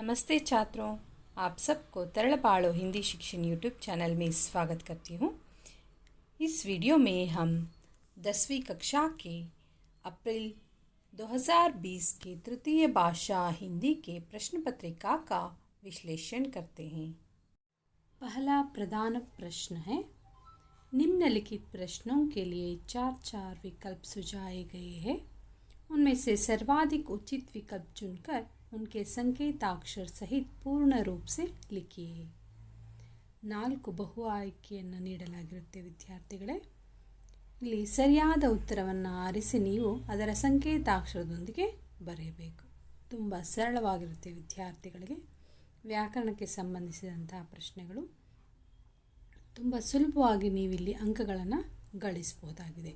नमस्ते छात्रों, आप सबको तरल पाड़ो हिंदी शिक्षण यूट्यूब चैनल में स्वागत करती हूँ। इस वीडियो में हम 10वीं कक्षा के अप्रैल 2020 की तृतीय भाषा हिंदी के प्रश्न पत्रिका का विश्लेषण करते हैं। पहला प्रधान प्रश्न है, निम्नलिखित प्रश्नों के लिए 4 विकल्प सुझाए गए हैं। उनमें से सर्वाधिक उचित विकल्प चुनकर उनके संकेताक्षर सहित पूर्ण रूप से लिखिए। 4 ಬಹು ಆಯ್ಕೆಯನ್ನು ನೀಡಲಾಗಿರುತ್ತೆ ವಿದ್ಯಾರ್ಥಿಗಳೇ. ಇಲ್ಲಿ ಸರಿಯಾದ ಉತ್ತರವನ್ನು ಆರಿಸಿ ನೀವು ಅದರ ಸಂಕೇತಾಕ್ಷರದೊಂದಿಗೆ ಬರೆಯಬೇಕು. ತುಂಬ ಸರಳವಾಗಿರುತ್ತೆ ವಿದ್ಯಾರ್ಥಿಗಳಿಗೆ. ವ್ಯಾಕರಣಕ್ಕೆ ಸಂಬಂಧಿಸಿದಂತಹ ಪ್ರಶ್ನೆಗಳು ತುಂಬ ಸುಲಭವಾಗಿ ನೀವಿಲ್ಲಿ ಅಂಕಗಳನ್ನು ಗಳಿಸಬಹುದಾಗಿದೆ.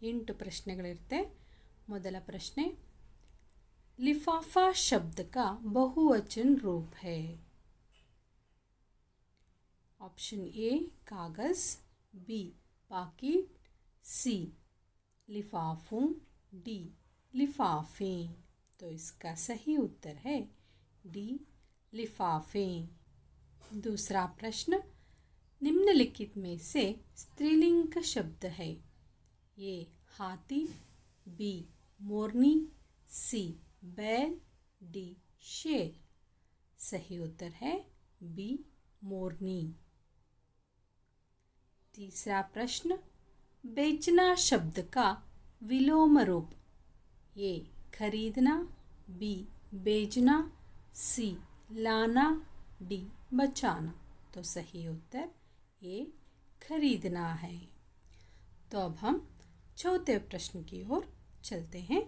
8 ಪ್ರಶ್ನೆಗಳಿರುತ್ತೆ. ಮೊದಲ ಪ್ರಶ್ನೆ, लिफाफा शब्द का बहुवचन रूप है। ऑप्शन ए कागज़, बी पाकिट, सी लिफाफों, डी लिफाफे। तो इसका सही उत्तर है डी लिफाफे। दूसरा प्रश्न, निम्नलिखित में से स्त्रीलिंग शब्द है। ए हाथी, बी मोरनी, सी बैल, डी शेर। सही उत्तर है बी मोरनी। तीसरा प्रश्न, बेचना शब्द का विलोम रूप। ए खरीदना, बी बेचना, सी लाना, डी बचाना। तो सही उत्तर ए खरीदना है। तो अब हम चौथे प्रश्न की ओर चलते हैं।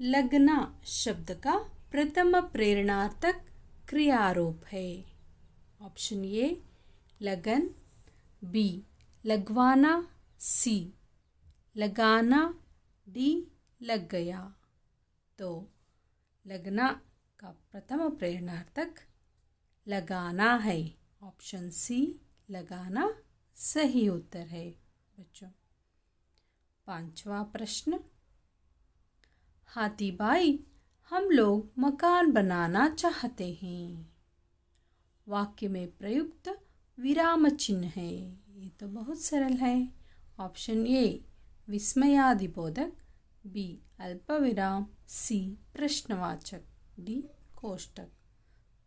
लगना शब्द का प्रथम प्रेरणार्थक क्रियारूप है। ऑप्शन ए लगन, बी लगवाना, सी लगाना, डी लग गया। तो लगना का प्रथम प्रेरणार्थक लगाना है। ऑप्शन सी लगाना सही उत्तर है बच्चों। 5वां प्रश्न, हाथी भाई हम लोग मकान बनाना चाहते हैं। वाक्य में प्रयुक्त विराम चिन्ह है। ये तो बहुत सरल है। ऑप्शन ए विस्मयादिबोधक, बी अल्पविराम, सी प्रश्नवाचक, डी कोष्टक।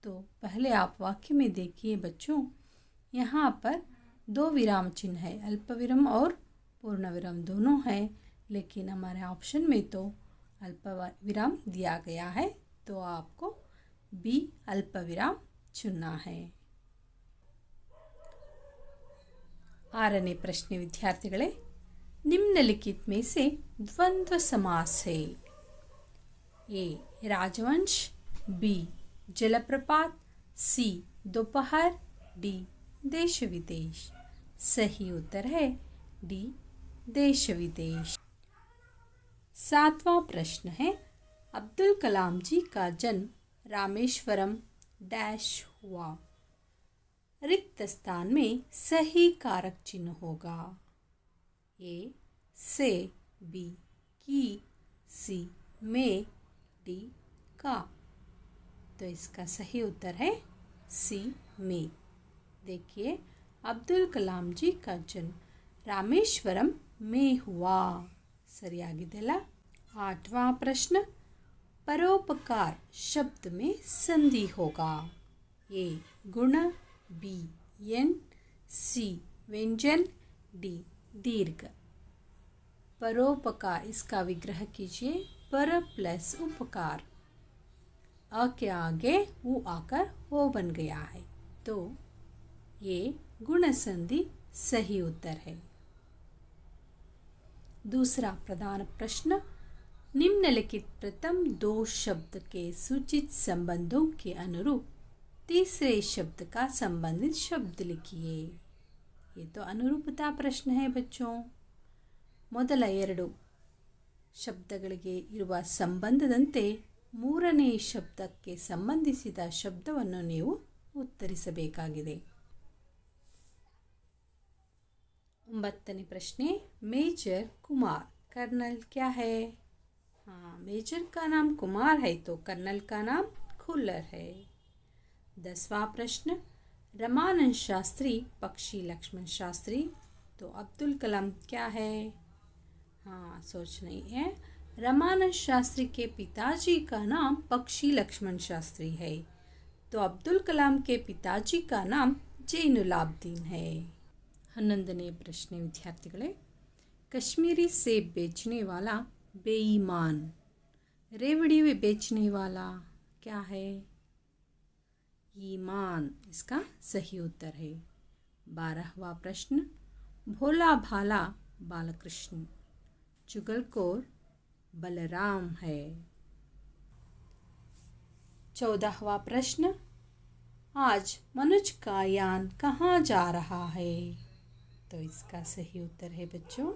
तो पहले आप वाक्य में देखिए बच्चों, यहाँ पर 2 विराम चिन्ह है, अल्पविराम और पूर्ण विराम दोनों है, लेकिन हमारे ऑप्शन में तो अल्प विराम दिया गया है, तो आपको बी अल्प विराम चुनना है। 6ನೇ प्रश्न विद्यार्थिಗಳೇ, निम्नलिखित में से द्वंद्व समास है। ए राजवंश, बी जलप्रपात, सी दोपहर, डी देश विदेश। सही उत्तर है डी देश विदेश। 7वां प्रश्न है, अब्दुल कलाम जी का जन्म रामेश्वरम डैश हुआ। रिक्त स्थान में सही कारक चिन्ह होगा। ए से, बी की, सी में, डी का। तो इसका सही उत्तर है सी में। देखिए, अब्दुल कलाम जी का जन्म रामेश्वरम में हुआ। ಸರಿಯಾಗಿದೆಯಲ್ಲ? 8वां प्रश्न, परोपकार शब्द में संधि होगा। ए गुण, बी यन, सी व्यंजन, डी दीर्घ। परोपकार इसका विग्रह कीजिए, पर प्लस उपकार, अ के आगे उ आकर ओ बन गया है, तो ये गुण संधि सही उत्तर है। दूसरा प्रधान प्रश्न, निम्नलिखित प्रथम 2 शब्द के सूचित संबंधों के अनुरूप तीसरे शब्द का संबंधित शब्द लिखिए। ये तो अनुरूपता प्रश्न है बच्चों। ಮೊದಲ 2 ಶಬ್ದಗಳಿಗೆ ಇರುವ ಸಂಬಂಧದಂತೆ 3ನೇ ಶಬ್ದಕ್ಕೆ ಸಂಬಂಧಿಸಿದ ಶಬ್ದವನ್ನು ನೀವು ಉತ್ತರಿಸಬೇಕಾಗಿದೆ। 9ನೇ प्रश्न, मेजर कुमार कर्नल क्या है? हाँ, मेजर का नाम कुमार है तो कर्नल का नाम खुल्लर है। 10वां प्रश्न, रमानंद शास्त्री पक्षी लक्ष्मण शास्त्री तो अब्दुल कलाम क्या है? हाँ, सोच नहीं है। रमानंद शास्त्री के पिताजी का नाम पक्षी लक्ष्मण शास्त्री है तो अब्दुल कलाम के पिताजी का नाम जैनुलाब्दीन है। 11ನೇ ಪ್ರಶ್ನೆ ವಿದ್ಯಾರ್ಥಿಗಳೇ, कश्मीरी सेब बेचने वाला बेईमान, रेवड़ी में बेचने वाला क्या है? ईमान इसका सही उत्तर है। 12वां प्रश्न, भोला भाला बालकृष्ण, चुगलखोर बलराम है। 14वां प्रश्न, आज मनुज का यान कहाँ जा रहा है? तो इसका सही उत्तर है बच्चों,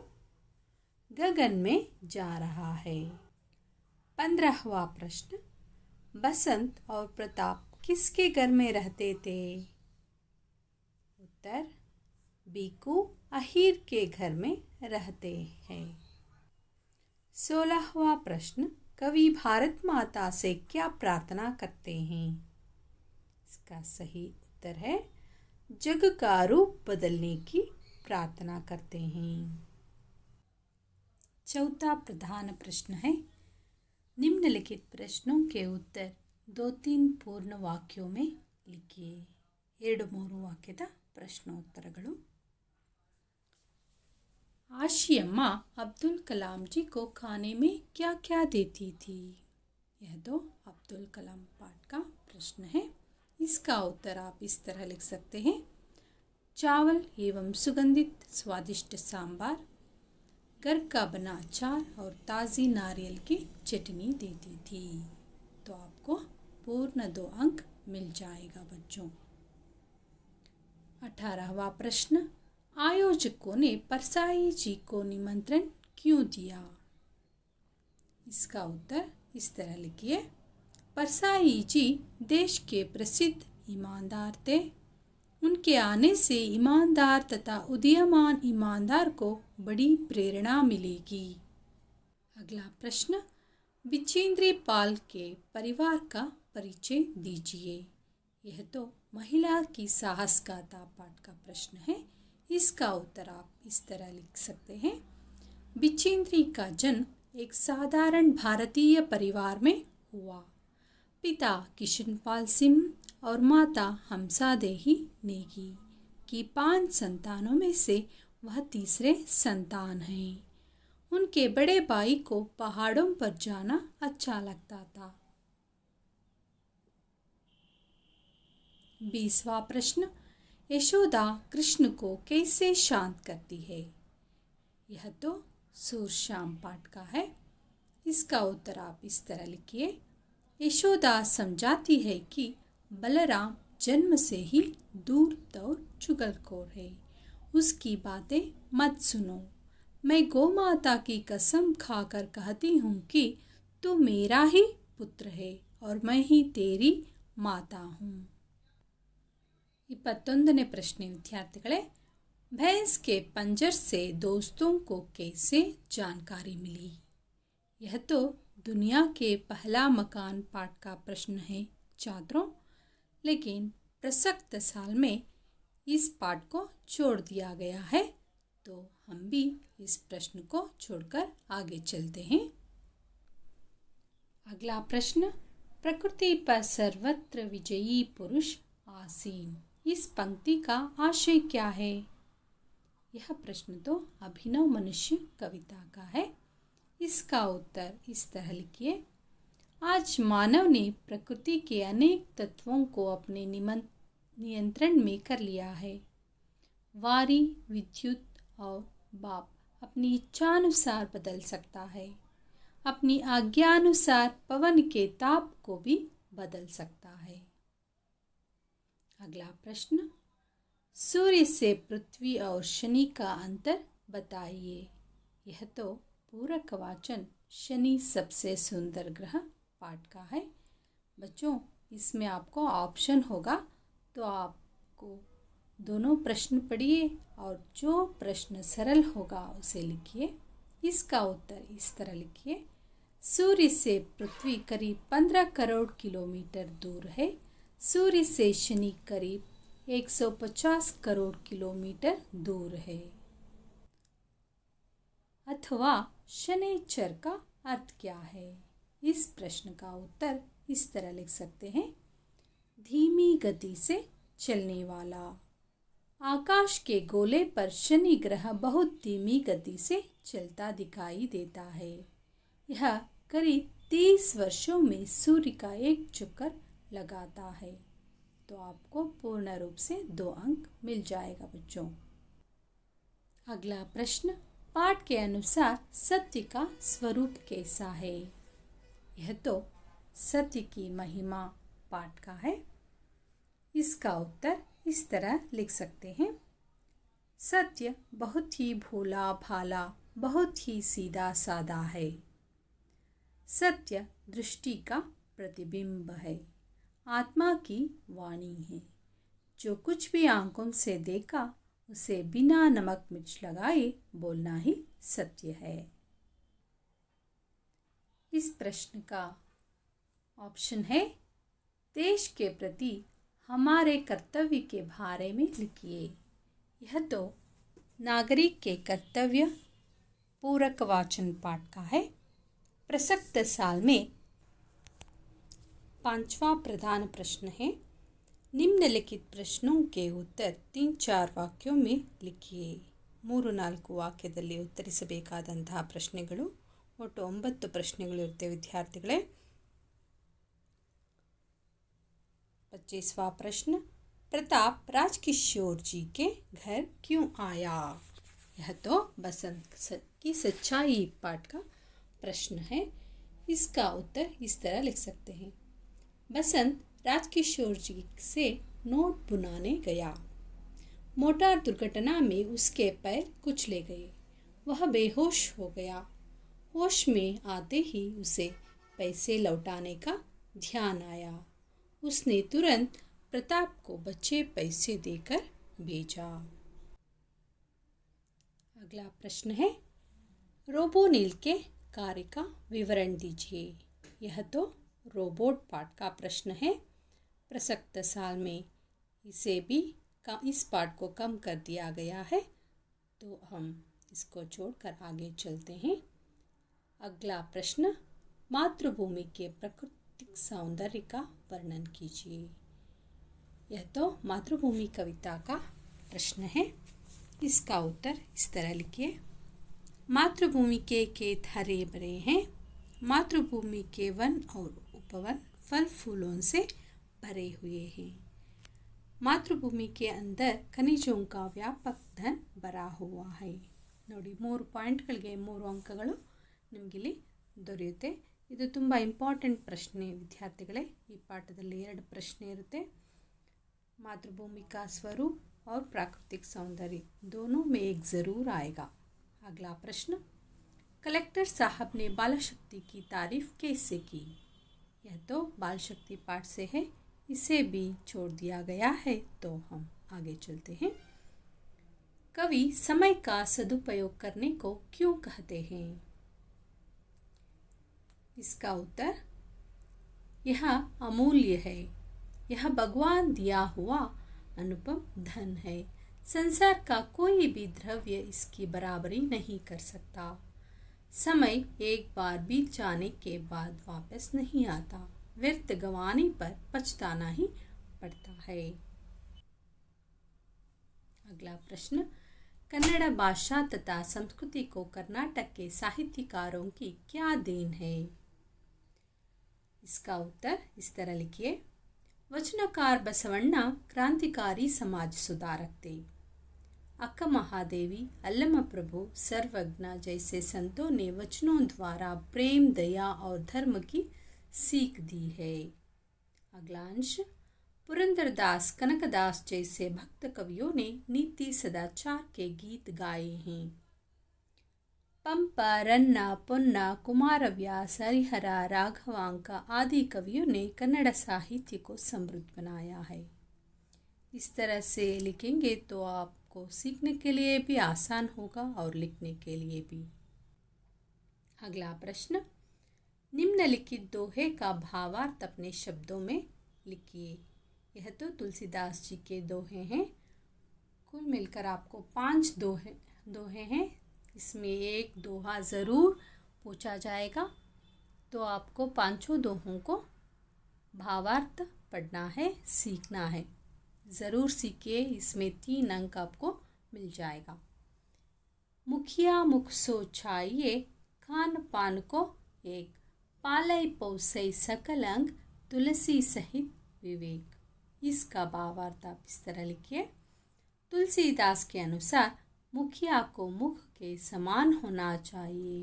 गगन में जा रहा है। 15वां प्रश्न, बसंत और प्रताप किसके घर में रहते थे? उत्तर, बीकू अहीर के घर में रहते हैं। 16वां प्रश्न, कवि भारत माता से क्या प्रार्थना करते हैं? इसका सही उत्तर है, जग का रूप बदलने की प्रार्थना करते हैं। चौथा प्रधान प्रश्न है, निम्नलिखित प्रश्नों के उत्तर 2-3 पूर्ण वाक्यों में लिखिए। 2-3 वाक्यದ प्रश्नोत्तरಗಳು। आशियम्मा अब्दुल कलाम जी को खाने में क्या क्या देती थी? यह तो अब्दुल कलाम पाठ का प्रश्न है। इसका उत्तर आप इस तरह लिख सकते हैं, चावल एवं सुगंधित स्वादिष्ट सांबार, घर का बना अचार और ताज़ी नारियल की चटनी देती थी। तो आपको पूर्ण 2 अंक मिल जाएगा बच्चों। 18वां प्रश्न, आयोजकों ने परसाई जी को निमंत्रण क्यों दिया? इसका उत्तर इस तरह लिखिए, परसाई जी देश के प्रसिद्ध ईमानदार थे। उनके आने से ईमानदार तथा उदीयमान ईमानदार को बड़ी प्रेरणा मिलेगी। अगला प्रश्न, बिचेंद्री पाल के परिवार का परिचय दीजिए। यह तो महिला की साहस गाथा पाठ का प्रश्न है। इसका उत्तर आप इस तरह लिख सकते हैं, बिचेंद्री का जन्म एक साधारण भारतीय परिवार में हुआ। पिता किशनपाल सिंह और माता हमसा देही नेगी की 5 संतानों में से वह तीसरे संतान हैं। उनके बड़े भाई को पहाड़ों पर जाना अच्छा लगता था। 20वां प्रश्न, यशोदा कृष्ण को कैसे शांत करती है? यह तो सूरश्याम पाठ का है। इसका उत्तर आप इस तरह लिखिए, यशोदा समझाती है कि बलराम जन्म से ही धूर्त और चुगलखोर है, उसकी बातें मत सुनो। मैं गौ माता की कसम खाकर कहती हूँ कि तू मेरा ही पुत्र है और मैं ही तेरी माता हूँ। 21ನೇ प्रश्न विद्यार्थिಗಳೇ, भैंस के पंजर से दोस्तों को कैसे जानकारी मिली? यह तो दुनिया के पहला मकान पाठ का प्रश्न है छात्रों, लेकिन प्रसक्त साल में इस पाठ को छोड़ दिया गया है, तो हम भी इस प्रश्न को छोड़कर आगे चलते हैं। अगला प्रश्न, प्रकृति पर सर्वत्र विजयी पुरुष आसीन, इस पंक्ति का आशय क्या है? यह प्रश्न तो अभिनव मनुष्य कविता का है। इसका उत्तर इस तरह लिखिए, आज मानव ने प्रकृति के अनेक तत्वों को अपने नियंत्रण में कर लिया है। वारी, विद्युत और बाप अपनी इच्छानुसार बदल सकता है। अपनी आज्ञानुसार पवन के ताप को भी बदल सकता है। अगला प्रश्न, सूर्य से पृथ्वी और शनि का अंतर बताइए। यह तो पूरक वाचन शनि सबसे सुंदर ग्रह पाठ का है। बच्चों, इसमें आपको ऑप्शन होगा, तो आपको दोनों प्रश्न पढ़िए और जो प्रश्न सरल होगा उसे लिखिए। इसका उत्तर इस तरह लिखिए, सूर्य से पृथ्वी करीब 15 करोड़ किलोमीटर दूर है। सूर्य से शनि करीब 150 करोड़ किलोमीटर दूर है। अथवा शनिचर का अर्थ क्या है? इस प्रश्न का उत्तर इस तरह लिख सकते हैं। धीमी गति से चलने वाला। आकाश के गोले पर शनि ग्रह बहुत धीमी गति से चलता दिखाई देता है। यह करीब 30 वर्षों में सूर्य का एक चक्कर लगाता है। तो आपको पूर्ण रूप से 2 अंक मिल जाएगा बच्चों। अगला प्रश्न, पाठ के अनुसार सत्य का स्वरूप कैसा है? यह तो सत्य की महिमा पाठ का है। इसका उत्तर इस तरह लिख सकते हैं। सत्य बहुत ही भोला भाला, बहुत ही सीधा साधा है। सत्य दृष्टि का प्रतिबिंब है, आत्मा की वाणी है। जो कुछ भी आंखों से देखा उसे बिना नमक मिर्च लगाए बोलना ही सत्य है। इस प्रश्न का ऑप्शन है, देश के प्रति हमारे कर्तव्य के बारे में लिखिए। यह तो नागरिक के कर्तव्य पूरक वाचन पाठ का है। प्रसक्त साल में 5वां प्रधान प्रश्न है। निम्नलिखित प्रश्नों के उत्तर 3-4 ವಾಕ್ಯೋं में लिखिए। 3-4 ವಾಕ್ಯದಲ್ಲಿ ಉತ್ತರಿಸಬೇಕಾದಂತಹ ಪ್ರಶ್ನೆಗಳು ಒಟ್ಟು 9 ಪ್ರಶ್ನೆಗಳು ಇರುತ್ತೆ ವಿದ್ಯಾರ್ಥಿಗಳೇ। 25वां प्रश्न, प्रताप राजकिशोर जी के घर क्यों आया? यह तो बसंत की सच्चाई पाठ का प्रश्न है। इसका उत्तर इस तरह लिख सकते हैं। बसंत राजकिशोर जी से नोट बुनाने गया। मोटर दुर्घटना में उसके पैर कुचले गए। वह बेहोश हो गया। होश में आते ही उसे पैसे लौटाने का ध्यान आया। उसने तुरंत प्रताप को बचे पैसे देकर भेजा। अगला प्रश्न है, रोबोनिल के कार्य का विवरण दीजिए। यह तो रोबोट पाठ का प्रश्न है। प्रसक्त साल में इस पाठ को कम कर दिया गया है, तो हम इसको छोड़कर आगे चलते हैं। अगला प्रश्न, मातृभूमि के प्राकृतिक सौंदर्य का वर्णन कीजिए। यह तो मातृभूमि कविता का प्रश्न है। इसका उत्तर इस तरह लिखिए। मातृभूमि के खेत हरे भरे हैं। मातृभूमि के वन और उपवन फल फूलों से भरे हुए हैं। मातृभूमि के अंदर ಖನಿಜों का ವ್ಯಾಪಕ धन भरा हुआ है। ನೋಡಿ 3 ಪಾಯಿಂಟ್ಗಳಿಗೆ 3 ಅಂಕಗಳು ನಿಮಗಿಲ್ಲಿ ದೊರೆಯುತ್ತೆ। ಇದು ತುಂಬ ಇಂಪಾರ್ಟೆಂಟ್ ಪ್ರಶ್ನೆ ವಿದ್ಯಾರ್ಥಿಗಳೇ। ಈ ಪಾಠದಲ್ಲಿ 2 ಪ್ರಶ್ನೆ ಇರುತ್ತೆ। मातृभूमि का स्वरूप और प्राकृतिक सौंदर्य दोनों में एक ज़रूर आएगा। अगला प्रश्न, कलेक्टर साहब ने बाल शक्ति की तारीफ कैसे की? यह तो बाल शक्ति पाठ से है, इसे भी छोड़ दिया गया है, तो हम आगे चलते हैं। कवि समय का सदुपयोग करने को क्यों कहते हैं? इसका उत्तर, यह अमूल्य है। यह भगवान दिया हुआ अनुपम धन है। संसार का कोई भी द्रव्य इसकी बराबरी नहीं कर सकता। समय एक बार बीत जाने के बाद वापस नहीं आता। व्यर्थ गंवाने पर पछताना ही पड़ता है। अगला प्रश्न, कन्नड़ भाषा तथा संस्कृति को कर्नाटक के साहित्यकारों की क्या देन है? इसका उत्तर इस तरह लिखिए। वचनकार बसवಣ್ಣ क्रांतिकारी समाज सुधारक थे। अक्का महादेवी, अल्लमा प्रभु, सर्वज्ञ जैसे संतों ने वचनों द्वारा प्रेम, दया और धर्म की सीख दी है। अगला अंश, पुरंदरदास, कनकदास जैसे भक्त कवियों ने नीति सदाचार के गीत गाए हैं। पंप, रन्ना, पोन्ना, कुमारव्यास, हरिहर, राघवांक आदि कवियों ने कन्नड़ साहित्य को समृद्ध बनाया है। इस तरह से लिखेंगे तो आपको सीखने के लिए भी आसान होगा और लिखने के लिए भी। अगला प्रश्न, निम्नलिखित दोहे का भावार्थ अपने शब्दों में लिखिए। यह तो तुलसीदास जी के दोहे हैं। कुल मिलकर आपको 5 दोहे हैं। इसमें एक दोहा ज़रूर पूछा जाएगा, तो आपको 5 दोहों को भावार्थ पढ़ना है, सीखना है। ज़रूर सीखिए, इसमें 3 अंक आपको मिल जाएगा। मुखिया मुख सो छाइए, खान पान को एक, पालय पौसै सकल अंग, तुलसी सहित विवेक। इसका भावार्थ आप इस तरह लिखिए। तुलसीदास के अनुसार मुखिया को मुख के समान होना चाहिए।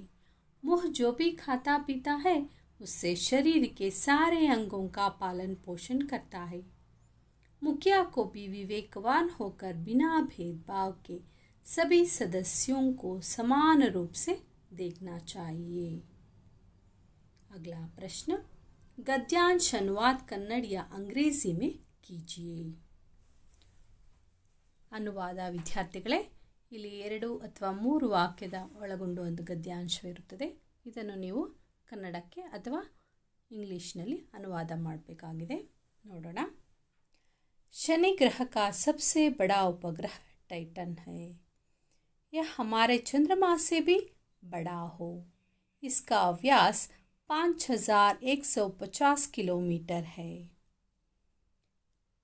मुख जो भी खाता पीता है उससे शरीर के सारे अंगों का पालन पोषण करता है। मुखिया को भी विवेकवान होकर बिना भेदभाव के सभी सदस्यों को समान रूप से देखना चाहिए। अगला प्रश्न, गद्यांश अनुवाद कन्नड़ या अंग्रेजी में कीजिए। ಅನುವಾದ ವಿದ್ಯಾರ್ಥಿಗಳೇ, ಇಲ್ಲಿ 2 ಅಥವಾ 3 ವಾಕ್ಯದ ಒಳಗೊಂಡು ಒಂದು ಗದ್ಯಾಂಶವಿರುತ್ತದೆ. ಇದನ್ನು ನೀವು ಕನ್ನಡಕ್ಕೆ ಅಥವಾ ಇಂಗ್ಲಿಷ್ನಲ್ಲಿ ಅನುವಾದ ಮಾಡಬೇಕಾಗಿದೆ. ನೋಡೋಣ. शनि ग्रह का सबसे बड़ा उपग्रह टाइटन है। यह हमारे चंद्रमा से भी बड़ा हो। इसका व्यास 5150 किलोमीटर है।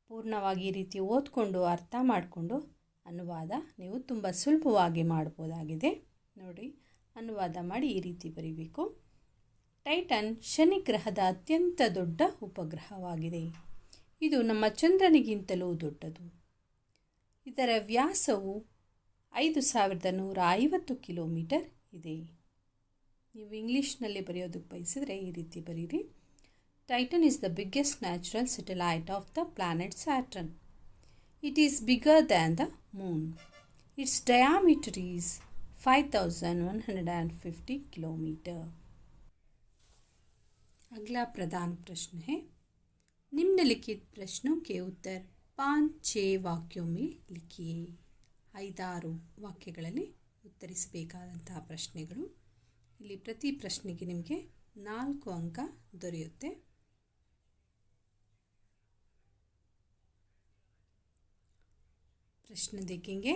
ಪೂರ್ಣವಾಗಿ ಈ ರೀತಿ ಓದ್ಕೊಂಡು ಅರ್ಥ ಮಾಡಿಕೊಂಡು ಅನುವಾದ ನೀವು ತುಂಬ ಸುಲಭವಾಗಿ ಮಾಡ್ಬೋದಾಗಿದೆ. ನೋಡಿ, ಅನುವಾದ ಮಾಡಿ ಈ ರೀತಿ ಬರೀಬೇಕು. ಟೈಟನ್ ಶನಿ ಗ್ರಹದ ಅತ್ಯಂತ ದೊಡ್ಡ ಉಪಗ್ರಹವಾಗಿದೆ. ಇದು ನಮ್ಮ ಚಂದ್ರನಿಗಿಂತಲೂ ದೊಡ್ಡದು. ಇದರ ವ್ಯಾಸವು 5150 ಕಿಲೋಮೀಟರ್ ಇದೆ. ನೀವು ಇಂಗ್ಲೀಷ್ನಲ್ಲಿ ಬರೆಯೋದಕ್ಕೆ ಬಯಸಿದರೆ ಈ ರೀತಿ ಬರೀರಿ. Titan is the biggest natural satellite of the planet Saturn. It is bigger than the Moon. Its diameter is 5150 kilometre. अगला प्रधान प्रश्न है, निम्नलिखित प्रश्नों के उत्तर 5-6 ವಾಕ್ಯೋं में लिखिए. 5-6 ವಾಕ್ಯಗಳಲ್ಲಿ ಉತ್ತರಿಸಬೇಕಾದಂತಹ ಪ್ರಶ್ನೆಗಳು. ಇಲ್ಲಿ ಪ್ರತಿ ಪ್ರಶ್ನೆಗೆ ನಿಮಗೆ 4 ಅಂಕ ದೊರೆಯುತ್ತೆ. प्रश्न देखेंगे.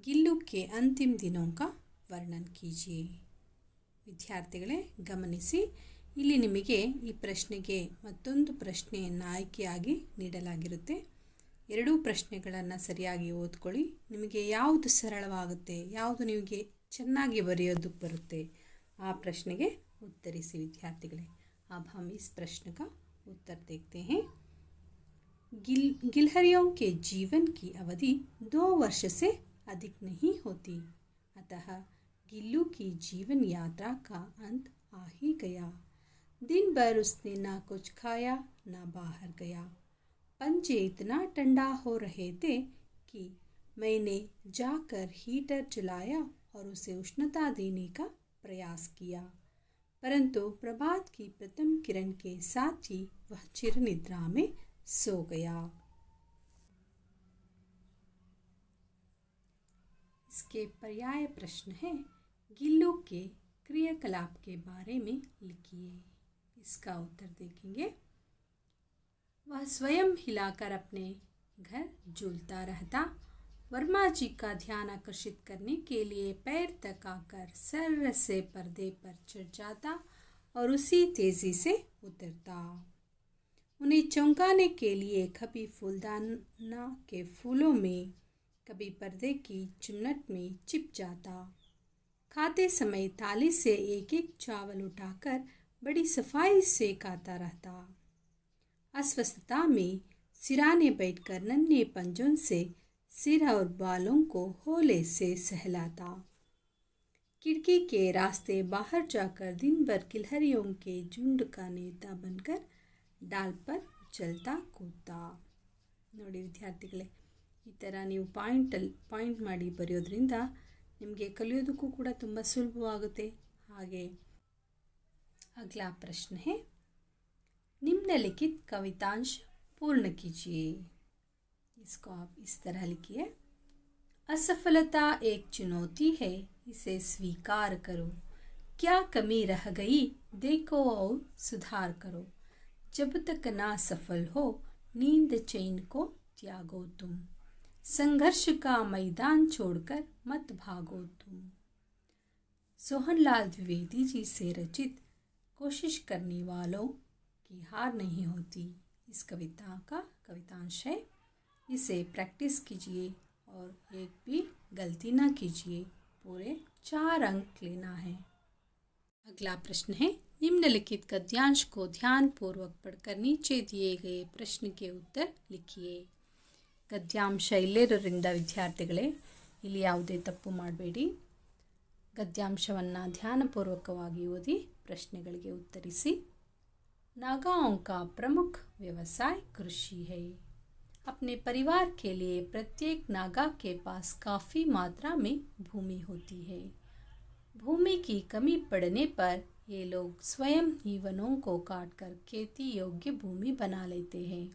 गिल्लू के अंतिम दिनों का वर्णन कीजिए. ವಿದ್ಯಾರ್ಥಿಗಳೇ ಗಮನಿಸಿ, ಇಲ್ಲಿ ನಿಮಗೆ ಈ ಪ್ರಶ್ನೆಗೆ ಮತ್ತೊಂದು ಪ್ರಶ್ನೆಯನ್ನು ಆಯ್ಕೆಯಾಗಿ ನೀಡಲಾಗಿರುತ್ತೆ. 2 ಪ್ರಶ್ನೆಗಳನ್ನು ಸರಿಯಾಗಿ ಓದ್ಕೊಳ್ಳಿ. ನಿಮಗೆ ಯಾವುದು ಸರಳವಾಗುತ್ತೆ, ಯಾವುದು ನಿಮಗೆ ಚೆನ್ನಾಗಿ ಬರೆಯೋದಕ್ಕೆ ಬರುತ್ತೆ, ಆ ಪ್ರಶ್ನೆಗೆ उत्तरिसी विद्यार्थिगळे. अब हम इस प्रश्न का उत्तर देखते हैं. गिलहरियों के जीवन की अवधि 2 वर्ष से अधिक नहीं होती, अतः गिल्लू की जीवन यात्रा का अंत आ ही गया. दिन भर उसने ना कुछ खाया ना बाहर गया. पंजे इतना ठंडा हो रहे थे कि मैंने जाकर हीटर जलाया और उसे उष्णता देने का प्रयास किया, परंतु प्रभात की प्रथम किरण के साथ ही वह चिर निद्रा में सो गया. इसके पर्याय प्रश्न है, गिल्लू के क्रियाकलाप के बारे में लिखिए. इसका उत्तर देखेंगे. वह स्वयं हिलाकर अपने घर झूलता रहता. वर्मा जी का ध्यान आकर्षित करने के लिए पैर तकाकर सर से पर्दे पर चढ़ जाता और उसी तेजी से उतरता. उन्हें चौंकाने के लिए कभी फूलदाना के फूलों में, कभी पर्दे की चुन्नट में छिप जाता. खाते समय थाली से एक एक चावल उठाकर बड़ी सफाई से खाता रहता. अस्वस्थता में सिराने बैठकर नन्हे पंजों से सिर और बालों को होले से सहलाता. खिड़की के रास्ते बाहर जाकर दिन भर गिलहरियों के झुंड का नेता बनकर डाल पर उछलता कूदता. ನೋಡಿ ವಿದ್ಯಾರ್ಥಿಗಳೇ, ಈ ಥರ ನೀವು ಪಾಯಿಂಟ್ ಮಾಡಿ ಬರೆಯೋದ್ರಿಂದ ನಿಮಗೆ ಕಲಿಯೋದಕ್ಕೂ ಕೂಡ ತುಂಬ ಸುಲಭವಾಗುತ್ತೆ. ಹಾಗೆ अगला प्रश्न है, निम्नलिखित कवितांश पूर्ण कीजिए. इसको आप इस तरह लिखिए. असफलता एक चुनौती है, इसे स्वीकार करो. क्या कमी रह गई देखो और सुधार करो, जब तक ना सफल हो नींद चैन को त्यागो तुम, संघर्ष का मैदान छोड़कर मत भागो तुम। सोहनलाल द्विवेदी जी से रचित कोशिश करने वालों की हार नहीं होती, इस कविता का कवितांश है। इसे प्रैक्टिस कीजिए और एक भी गलती ना कीजिए। पूरे 4 अंक लेना है। अगला प्रश्न है, निम्नलिखित गद्यांश को ध्यानपूर्वक पढ़कर नीचे दिए गए प्रश्न के उत्तर लिखिए। ಗದ್ಯಾಂಶ ಇಲ್ಲಿರೋದ್ರಿಂದ ವಿದ್ಯಾರ್ಥಿಗಳೇ ಇಲ್ಲಿ ಯಾವುದೇ ತಪ್ಪು ಮಾಡಬೇಡಿ. ಗದ್ಯಾಂಶವನ್ನು ಧ್ಯಾನಪೂರ್ವಕವಾಗಿ ಓದಿ ಪ್ರಶ್ನೆಗಳಿಗೆ ಉತ್ತರಿಸಿ. नागाओं का प्रमुख व्यवसाय कृषि है. अपने परिवार के लिए प्रत्येक नागा के पास काफ़ी मात्रा में भूमि होती है. भूमि की कमी पड़ने पर ये लोग स्वयं ही वनों को काटकर खेती योग्य भूमि बना लेते हैं.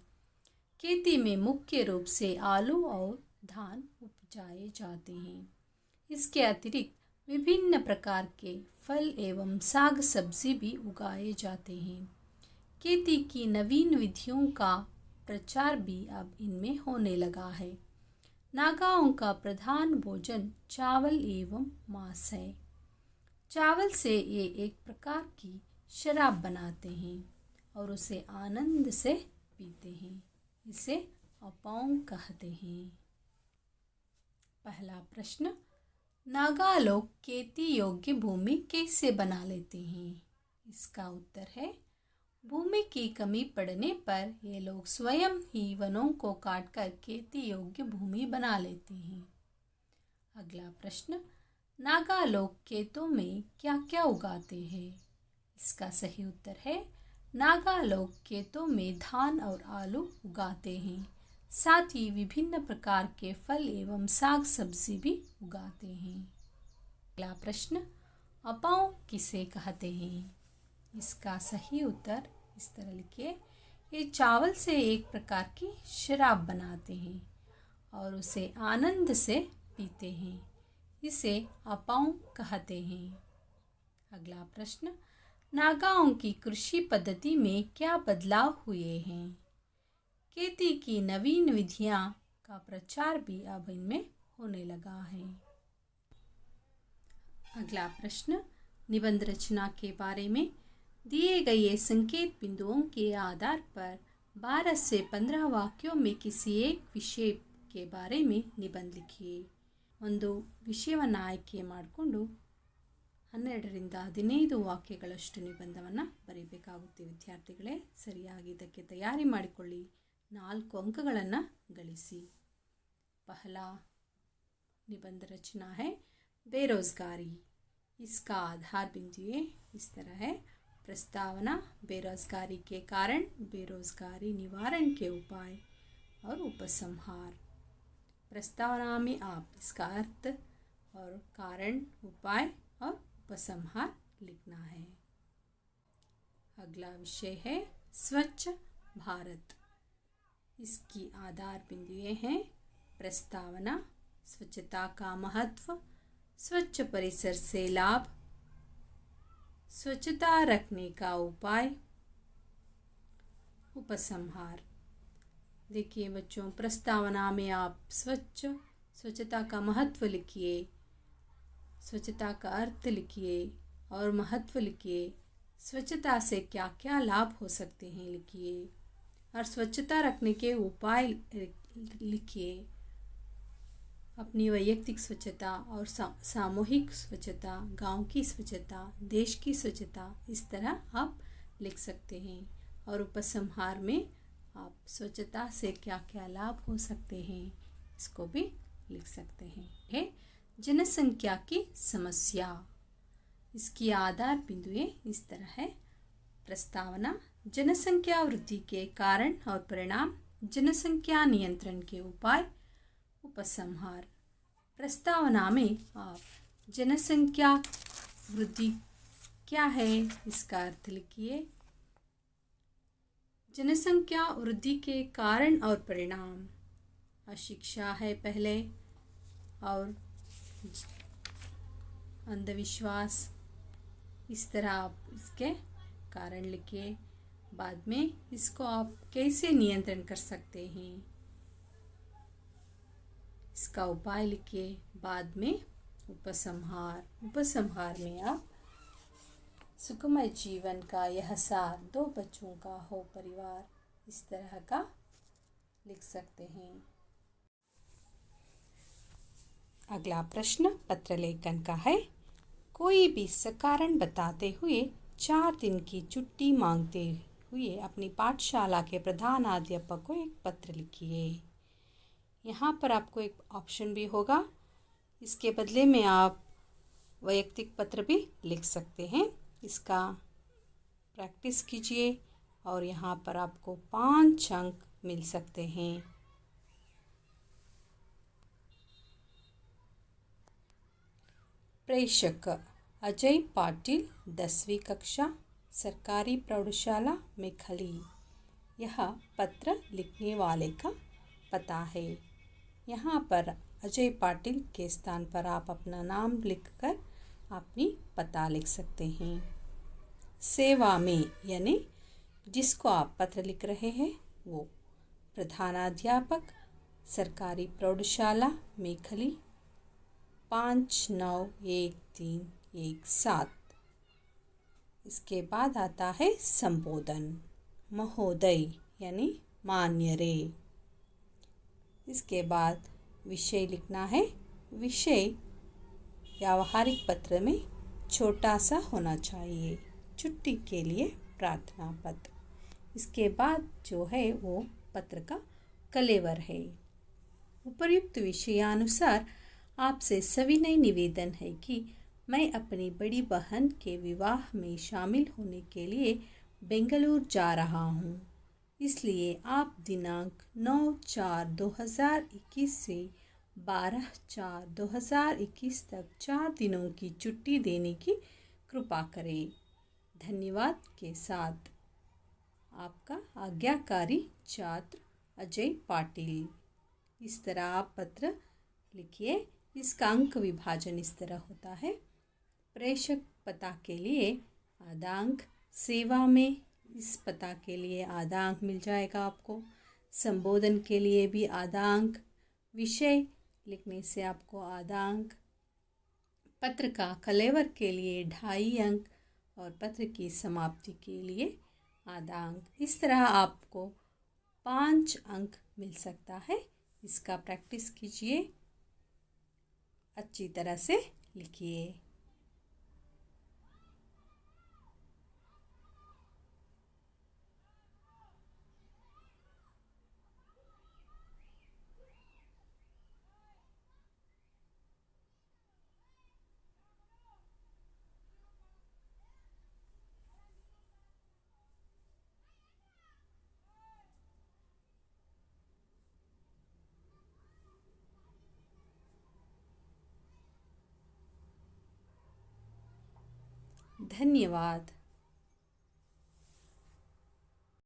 खेती में मुख्य रूप से आलू और धान उपजाए जाते हैं. इसके अतिरिक्त विभिन्न प्रकार के फल एवं साग सब्जी भी उगाए जाते हैं. खेती की नवीन विधियों का प्रचार भी अब इनमें होने लगा है. नागाओं का प्रधान भोजन चावल एवं मांस है. चावल से ये एक प्रकार की शराब बनाते हैं और उसे आनंद से पीते हैं. इसे अपांग कहते हैं. पहला प्रश्न, नागा लोग खेती योग्य भूमि कैसे बना लेते हैं? इसका उत्तर है, भूमि की कमी पड़ने पर ये लोग स्वयं ही वनों को काटकर खेती योग्य भूमि बना लेते हैं. अगला प्रश्न, नागा लोग खेतों में क्या क्या उगाते हैं? इसका सही उत्तर है, नागा लोग खेतों में धान और आलू उगाते हैं. साथ ही विभिन्न प्रकार के फल एवं साग सब्जी भी उगाते हैं. अगला प्रश्न, अपाओं किसे कहते हैं? इसका सही उत्तर इस तरह लिखिए, ये चावल से एक प्रकार की शराब बनाते हैं और उसे आनंद से पीते हैं. इसे अपाओं कहते हैं. अगला प्रश्न, नागाओं की कृषि पद्धति में क्या बदलाव हुए हैं? खेती की नवीन विधियां का प्रचार भी अब इनमें होने लगा है. अगला प्रश्न, निबंध रचना के बारे में दिए गए संकेत बिंदुओं के आधार पर 12 से 15 वाक्यों में किसी एक विषय के बारे में निबंध लिखिए. ಒಂದು ವಿಷಯವನ್ನು ಆಯ್ಕೆ ಮಾಡಿಕೊಂಡು 12ರಿಂದ 15 ವಾಕ್ಯಗಳಷ್ಟು ನಿಬಂಧವನ್ನು ಬರೀಬೇಕಾಗುತ್ತೆ. ವಿದ್ಯಾರ್ಥಿಗಳೇ ಸರಿಯಾಗಿ ಇದಕ್ಕೆ ತಯಾರಿ ಮಾಡಿಕೊಳ್ಳಿ. 4 अंकಗಳನ್ನು ಗಳಿಸಿ. पहला निबंध रचना है बेरोजगारी. इसका आधार बिंदु इस तरह है. प्रस्तावना, बेरोजगारी के कारण, बेरोजगारी निवारण के उपाय और उपसंहार. प्रस्तावना में आप इसका अर्थ और कारण, उपाय और उपसंहार लिखना है. अगला विषय है स्वच्छ भारत. इसकी आधार बिंदु हैं प्रस्तावना, स्वच्छता का महत्व, स्वच्छ परिसर से लाभ, स्वच्छता रखने का उपाय, उपसंहार. देखिए बच्चों, प्रस्तावना में आप स्वच्छता का महत्व लिखिए, स्वच्छता का अर्थ लिखिए और महत्व लिखिए. स्वच्छता से क्या क्या लाभ हो सकते हैं लिखिए और स्वच्छता रखने के उपाय लिखिए. अपनी वैयक्तिक स्वच्छता और सामूहिक स्वच्छता, गांव की स्वच्छता, देश की स्वच्छता, इस तरह आप लिख सकते हैं. और उपसंहार में आप स्वच्छता से क्या क्या लाभ हो सकते हैं इसको भी लिख सकते हैं. है जनसंख्या की समस्या. इसकी आधार बिंदुएं इस तरह है. प्रस्तावना, जनसंख्या वृद्धि के कारण और परिणाम, जनसंख्या नियंत्रण के उपाय, उपसंहार. प्रस्तावना में आप जनसंख्या वृद्धि क्या है इसका अर्थ लिखिए. जनसंख्या वृद्धि के कारण और परिणाम, अशिक्षा है पहले और अंधविश्वास, इस तरह आप इसके कारण लिखिए। बाद में इसको आप कैसे नियंत्रण कर सकते हैं, इसका उपाय लिखिए। बाद में उपसंहार में आप सुखमय जीवन का यह सार, 2 बच्चों का हो परिवार, इस तरह का लिख सकते हैं। अगला प्रश्न पत्र लेखन का है। कोई भी सकारण बताते हुए 4 दिन की छुट्टी मांगते हुए अपनी पाठशाला के प्रधानाध्यापक को एक पत्र लिखिए। यहाँ पर आपको एक ऑप्शन भी होगा, इसके बदले में आप वैयक्तिक पत्र भी लिख सकते हैं। इसका प्रैक्टिस कीजिए और यहाँ पर आपको 5 अंक मिल सकते हैं। प्रेषक अजय पाटिल, 10वीं कक्षा, सरकारी प्रौढ़शाला मेखली। यह पत्र लिखने वाले का पता है। यहाँ पर अजय पाटिल के स्थान पर आप अपना नाम लिखकर अपनी पता लिख सकते हैं। सेवा में यानी जिसको आप पत्र लिख रहे हैं वो प्रधानाध्यापक, सरकारी प्रौढ़शाला मेखली, 591317। इसके बाद आता है संबोधन, महोदय यानी मान्य रे। इसके बाद विषय लिखना है। विषय व्यावहारिक पत्र में छोटा सा होना चाहिए। छुट्टी के लिए प्रार्थना पत्र। इसके बाद जो है वो पत्र का कलेवर है। उपर्युक्त विषयानुसार आपसे सविनय निवेदन है कि मैं अपनी बड़ी बहन के विवाह में शामिल होने के लिए बेंगलुरु जा रहा हूँ। इसलिए आप दिनांक 9/4/2021 से 12/4/2021 तक 4 दिनों की छुट्टी देने की कृपा करें। धन्यवाद के साथ आपका आज्ञाकारी छात्र अजय पाटिल। इस तरह आप पत्र लिखिए। इसका अंक विभाजन इस तरह होता है। प्रेषक पता के लिए आधा अंक, सेवा में इस पता के लिए आधा अंक मिल जाएगा आपको, संबोधन के लिए भी आधा अंक, विषय लिखने से आपको आधा अंक, पत्र का कलेवर के लिए 2.5 अंक और पत्र की समाप्ति के लिए आधा अंक। इस तरह आपको 5 अंक मिल सकता है। इसका प्रैक्टिस कीजिए, अच्छी तरह से लिखिए। धन्यवाद।